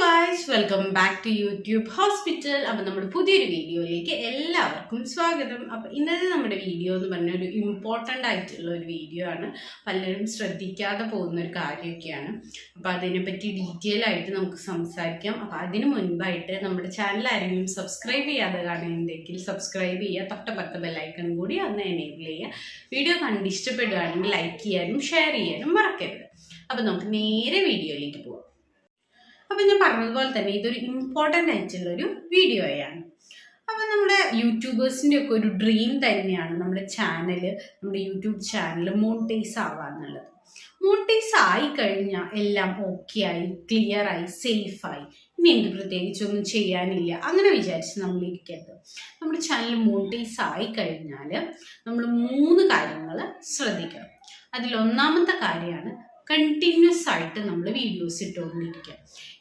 guys, welcome back to YouTube Hospital. അപ്പോൾ നമ്മുടെ പുതിയൊരു വീഡിയോയിലേക്ക് എല്ലാവർക്കും സ്വാഗതം. അപ്പോൾ ഇന്നത്തെ നമ്മുടെ വീഡിയോ എന്ന് പറഞ്ഞ ഒരു ഇമ്പോർട്ടൻ്റ് ആയിട്ടുള്ള ഒരു വീഡിയോ ആണ്. പലരും ശ്രദ്ധിക്കാതെ പോകുന്ന ഒരു കാര്യമൊക്കെയാണ്. അപ്പോൾ അതിനെപ്പറ്റി ഡീറ്റെയിൽ ആയിട്ട് നമുക്ക് സംസാരിക്കാം. അപ്പോൾ അതിന് മുൻപായിട്ട് നമ്മുടെ ചാനൽ ആരെങ്കിലും സബ്സ്ക്രൈബ് ചെയ്യാതെ കാണുന്നുണ്ടെങ്കിൽ സബ്സ്ക്രൈബ് ചെയ്യുക, തൊട്ടപ്പുറത്തെ ബെല്ലൈക്കൺ കൂടി ഒന്ന് എനേബിൾ ചെയ്യുക. വീഡിയോ കണ്ട് ഇഷ്ടപ്പെടുകയാണെങ്കിൽ ലൈക്ക് ചെയ്യാനും ഷെയർ ചെയ്യാനും മറക്കരുത്. അപ്പോൾ നമുക്ക് നേരെ വീഡിയോയിലേക്ക് പോകാം. അപ്പം ഞാൻ പറഞ്ഞതുപോലെ തന്നെ ഇതൊരു ഇമ്പോർട്ടൻ്റ് ആയിട്ടുള്ളൊരു വീഡിയോയാണ്. അപ്പം നമ്മുടെ യൂട്യൂബേഴ്സിൻ്റെ ഒക്കെ ഒരു ഡ്രീം തന്നെയാണ് നമ്മുടെ യൂട്യൂബ് ചാനൽ മോണിറ്റൈസ് ആവാന്നുള്ളത്. മോണിറ്റൈസ് ആയിക്കഴിഞ്ഞാൽ എല്ലാം ഓക്കെ ആയി, ക്ലിയർ ആയി, സേഫായി, ഇനി എനിക്ക് പ്രത്യേകിച്ചൊന്നും ചെയ്യാനില്ല അങ്ങനെ വിചാരിച്ച് നമ്മൾ ഇരിക്കരുത്. നമ്മുടെ ചാനൽ മോണിറ്റൈസ് ആയിക്കഴിഞ്ഞാൽ നമ്മൾ 3 കാര്യങ്ങൾ ശ്രദ്ധിക്കണം. അതിലൊന്നാമത്തെ കാര്യമാണ് കണ്ടിന്യൂസ് ആയിട്ട് നമ്മൾ വീഡിയോസ് ഇട്ടുകൊണ്ടിരിക്കുക.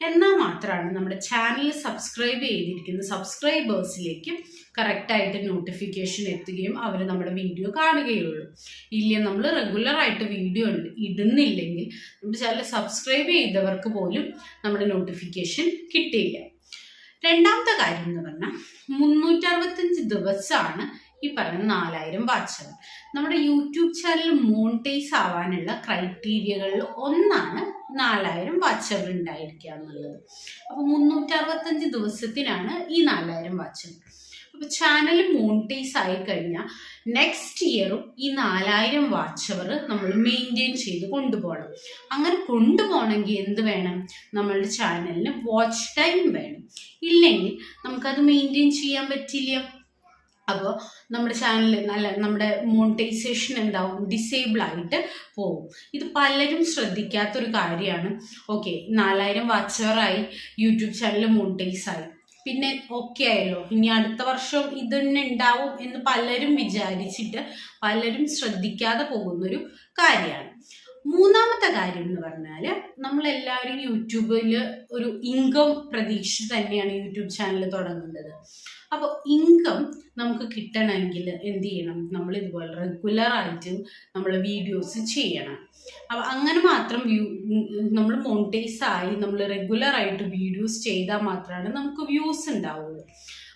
എന്നാൽ മാത്രമാണ് നമ്മുടെ ചാനൽ സബ്സ്ക്രൈബ് ചെയ്തിരിക്കുന്ന സബ്സ്ക്രൈബേഴ്സിലേക്ക് കറക്റ്റായിട്ട് നോട്ടിഫിക്കേഷൻ എത്തുകയും അവർ നമ്മുടെ വീഡിയോ കാണുകയുള്ളൂ. ഇല്ല, നമ്മൾ റെഗുലറായിട്ട് വീഡിയോ ഇടുന്നില്ലെങ്കിൽ നമ്മുടെ ചാനൽ സബ്സ്ക്രൈബ് ചെയ്തവർക്ക് പോലും നമ്മുടെ നോട്ടിഫിക്കേഷൻ കിട്ടിയില്ല. രണ്ടാമത്തെ കാര്യം എന്ന് പറഞ്ഞാൽ 365 ദിവസമാണ് ഈ പറയുന്ന 4000 വാച്ച് അവർ. നമ്മുടെ യൂട്യൂബ് ചാനൽ മോണിറ്റൈസ് ആവാനുള്ള ക്രൈറ്റീരിയകളിൽ ഒന്നാണ് 4000 വാച്ച് അവർ ഉണ്ടായിരിക്കുക എന്നുള്ളത്. അപ്പോൾ 365 ദിവസത്തിനാണ് ഈ 4000 വാച്ച് അവർ. അപ്പോൾ ചാനൽ മോണിറ്റൈസ് ആയിക്കഴിഞ്ഞാൽ നെക്സ്റ്റ് ഇയറും ഈ 4000 വാച്ച് അവർ നമ്മൾ മെയിൻറ്റെയിൻ ചെയ്ത് കൊണ്ടുപോകണം. അങ്ങനെ കൊണ്ടുപോകണമെങ്കിൽ എന്ത് വേണം? നമ്മളുടെ ചാനലിന് വാച്ച് ടൈം വേണം. ഇല്ലെങ്കിൽ നമുക്കത് മെയിൻറ്റെയിൻ ചെയ്യാൻ പറ്റില്ല. അപ്പോൾ നമ്മുടെ ചാനലിൽ നമ്മുടെ മോണിറ്റൈസേഷൻ എന്താവും? ഡിസേബിൾ ആയിട്ട് പോകും. ഇത് പലരും ശ്രദ്ധിക്കാത്തൊരു കാര്യമാണ്. ഓക്കെ, 4000 വാച്ച് അവറായി, യൂട്യൂബ് ചാനൽ മോണിറ്റൈസ് ആയി, പിന്നെ ഓക്കെ ആയല്ലോ, ഇനി അടുത്ത വർഷം ഇതന്നെ ഉണ്ടാവും എന്ന് പലരും വിചാരിച്ചിട്ട് പലരും ശ്രദ്ധിക്കാതെ പോകുന്നൊരു കാര്യമാണ്. മൂന്നാമത്തെ കാര്യം എന്ന് പറഞ്ഞാൽ നമ്മളെല്ലാവരും യൂട്യൂബിൽ ഒരു ഇൻകം പ്രതീക്ഷിച്ച് തന്നെയാണ് യൂട്യൂബ് ചാനൽ തുടങ്ങുന്നത്. അപ്പോൾ ഇൻകം നമുക്ക് കിട്ടണമെങ്കിൽ എന്ത് ചെയ്യണം? നമ്മൾ ഇതുപോലെ റെഗുലറായിട്ട് നമ്മൾ വീഡിയോസ് ചെയ്യണം. അപ്പോൾ അങ്ങനെ മാത്രം നമ്മൾ മോണിറ്റൈസ് ആയി നമ്മൾ റെഗുലറായിട്ട് വീഡിയോസ് ചെയ്താൽ മാത്രമാണ് നമുക്ക് വ്യൂസ് ഉണ്ടാവുള്ളൂ.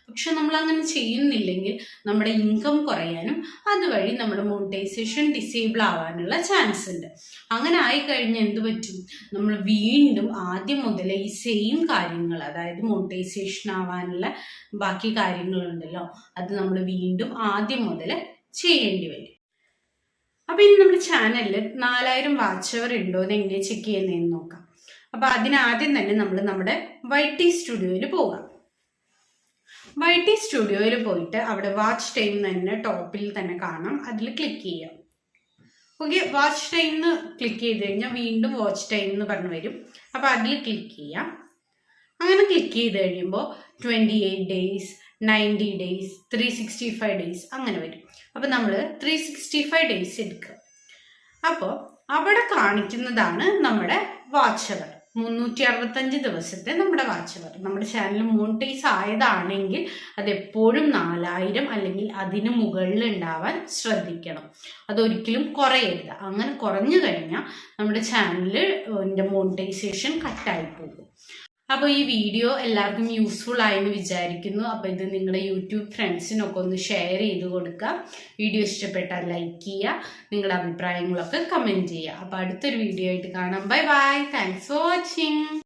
പക്ഷെ നമ്മൾ അങ്ങനെ ചെയ്യുന്നില്ലെങ്കിൽ നമ്മുടെ ഇൻകം കുറയാനും അതുവഴി നമ്മുടെ മോണിറ്റൈസേഷൻ ഡിസേബിൾ ആവാനുള്ള ചാൻസ് ഉണ്ട്. അങ്ങനെ ആയിക്കഴിഞ്ഞാൽ എന്ത് പറ്റും? നമ്മൾ വീണ്ടും ആദ്യം മുതലേ ഈ സെയിം കാര്യങ്ങൾ, അതായത് മോണിറ്റൈസേഷൻ ആവാനുള്ള ബാക്കി കാര്യങ്ങളുണ്ടല്ലോ, അത് നമ്മൾ വീണ്ടും ആദ്യം മുതൽ ചെയ്യേണ്ടി വരും. അപ്പോൾ ഇനി നമ്മുടെ ചാനലിൽ 4000 വാച്ച് അവർ ഉണ്ടോ എന്ന് എങ്ങനെ ചെക്ക് ചെയ്യുന്നതെന്ന് നോക്കാം. അപ്പോൾ അതിനാദ്യം തന്നെ നമ്മൾ നമ്മുടെ YT സ്റ്റുഡിയോയിൽ പോകാം. YT സ്റ്റുഡിയോയിൽ പോയിട്ട് അവിടെ വാച്ച് ടൈം തന്നെ ടോപ്പിൽ തന്നെ കാണാം, അതിൽ ക്ലിക്ക് ചെയ്യാം. ഓക്കെ, വാച്ച് ടൈം എന്ന് ക്ലിക്ക് ചെയ്ത് കഴിഞ്ഞാൽ വീണ്ടും വാച്ച് ടൈം എന്ന് പറഞ്ഞു വരും. അപ്പോൾ അതിൽ ക്ലിക്ക് ചെയ്യാം. അങ്ങനെ ക്ലിക്ക് ചെയ്ത് കഴിയുമ്പോൾ 28 ഡേയ്സ്, 90 ഡേയ്സ്, 365 ഡേയ്സ് അങ്ങനെ വരും. അപ്പോൾ നമ്മൾ 365 ഡേയ്സ് എടുക്കുക. അപ്പോൾ അവിടെ കാണിക്കുന്നതാണ് നമ്മുടെ വാച്ച് അവർ. 365 ദിവസത്തെ നമ്മുടെ വാച്ച് അവർ. നമ്മുടെ ചാനൽ മോണിറ്റൈസ് ആയതാണെങ്കിൽ അതെപ്പോഴും 4000 അല്ലെങ്കിൽ അതിന് മുകളിൽ ഉണ്ടാവാൻ ശ്രദ്ധിക്കണം. അതൊരിക്കലും കുറയരുത്. അങ്ങനെ കുറഞ്ഞു കഴിഞ്ഞാൽ നമ്മുടെ ചാനലിൻ്റെ മോണിറ്റൈസേഷൻ കട്ടായി പോകും. അപ്പോൾ ഈ വീഡിയോ എല്ലാവർക്കും യൂസ്ഫുൾ ആയെന്ന് വിചാരിക്കുന്നു. അപ്പോൾ ഇത് നിങ്ങളുടെ യൂട്യൂബ് ഫ്രണ്ട്സിനൊക്കെ ഒന്ന് ഷെയർ ചെയ്ത് കൊടുക്കുക. വീഡിയോ ഇഷ്ടപ്പെട്ടാൽ ലൈക്ക് ചെയ്യുക, നിങ്ങളുടെ അഭിപ്രായങ്ങളൊക്കെ കമൻറ്റ് ചെയ്യുക. അപ്പോൾ അടുത്തൊരു വീഡിയോ ആയിട്ട് കാണാം. Bye bye. Thanks for watching.